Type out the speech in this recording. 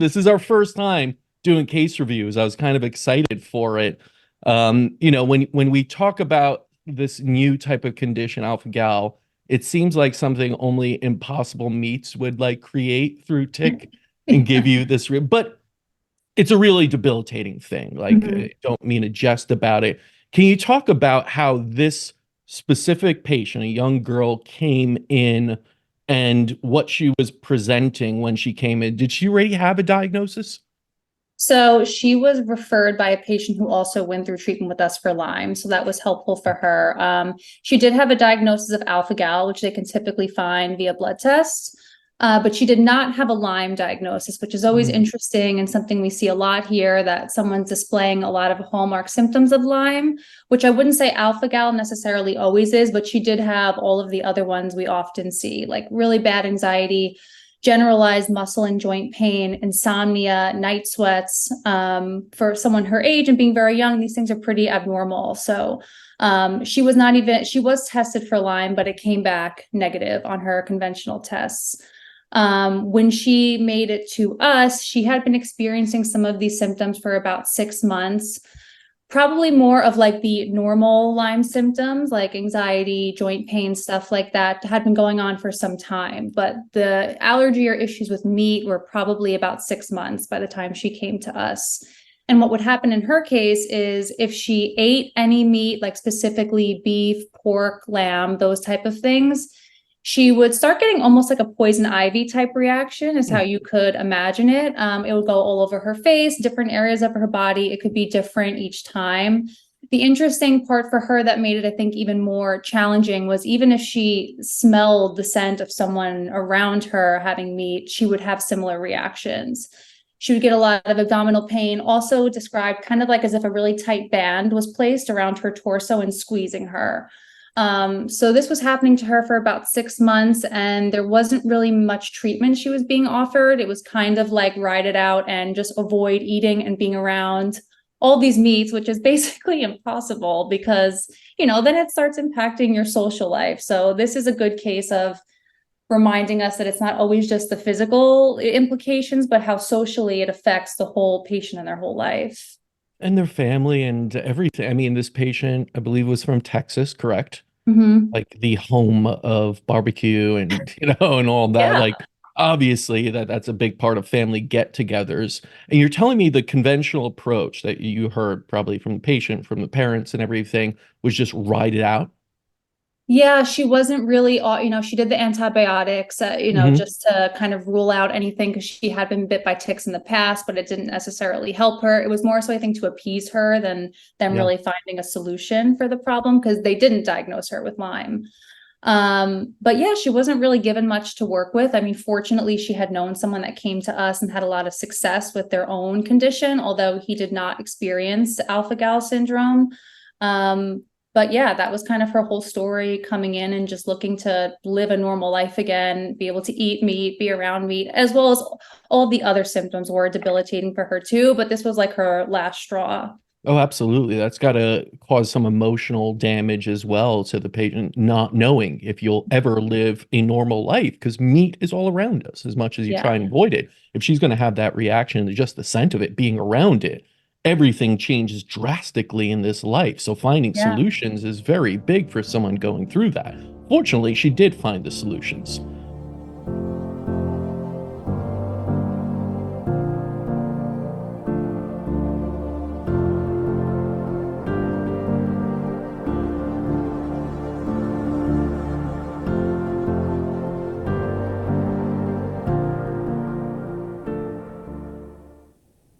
This is our first time doing case reviews. I was kind of excited for it. When we talk about this new type of condition, alpha gal, it seems like something only Impossible Meats would like create through tick and give you this but it's a really debilitating thing. Like, Mhm. I don't mean to jest about it. Can you talk about how this specific patient, a young girl, came in and what she was presenting when she came in? Did she already have a diagnosis? So she was referred by a patient who also went through treatment with us for Lyme. So that was helpful for her. She did have a diagnosis of alpha gal, which they can typically find via blood tests. But she did not have a Lyme diagnosis, which is always Mm, interesting and something we see a lot here, that someone's displaying a lot of hallmark symptoms of Lyme, which I wouldn't say alpha gal necessarily always is, but she did have all of the other ones we often see, like really bad anxiety, generalized muscle and joint pain, insomnia, night sweats. For someone her age and being very young, these things are pretty abnormal. So she was tested for Lyme, but it came back negative on her conventional tests. When she made it to us, she had been experiencing some of these symptoms for about 6 months, probably more of like the normal Lyme symptoms, like anxiety, joint pain, stuff like that, had been going on for some time. But the allergy or issues with meat were probably about 6 months by the time she came to us. And what would happen in her case is if she ate any meat, like specifically beef, pork, lamb, those type of things, she would start getting almost like a poison ivy type reaction, is how mm. you could imagine it. It would go all over her face, different areas of her body. It could be different each time. The interesting part for her that made it, I think, even more challenging was even if she smelled the scent of someone around her having meat, she would have similar reactions. She would get a lot of abdominal pain, also described kind of like as if a really tight band was placed around her torso and squeezing her. So this was happening to her for about 6 months, and there wasn't really much treatment she was being offered. It was kind of like ride it out and just avoid eating and being around all these meats, which is basically impossible because, then it starts impacting your social life. So this is a good case of reminding us that it's not always just the physical implications, but how socially it affects the whole patient and their whole life. And their family and everything. I mean, this patient, I believe, was from Texas, correct? Mm-hmm. Like the home of barbecue and and all that. Yeah. Like obviously that's a big part of family get-togethers. And you're telling me the conventional approach that you heard probably from the patient, from the parents and everything was just ride it out. Yeah, she wasn't really, she did the antibiotics, Hmm. just to kind of rule out anything because she had been bit by ticks in the past, but it didn't necessarily help her. It was more so, I think, to appease her than them Yeah. really finding a solution for the problem because they didn't diagnose her with Lyme. But yeah, she wasn't really given much to work with. I mean, fortunately, she had known someone that came to us and had a lot of success with their own condition, although he did not experience alpha gal syndrome. Um, but yeah, that was kind of her whole story coming in and just looking to live a normal life again, be able to eat meat, be around meat, as well as all the other symptoms were debilitating for her too. But this was like her last straw. Oh, absolutely. That's got to cause some emotional damage as well to the patient, not knowing if you'll ever live a normal life because meat is all around us as much as you try Yeah. and avoid it. If she's going to have that reaction, just the scent of it being around it, everything changes drastically in this life. So finding Yeah. solutions is very big for someone going through that. Fortunately, she did find the solutions.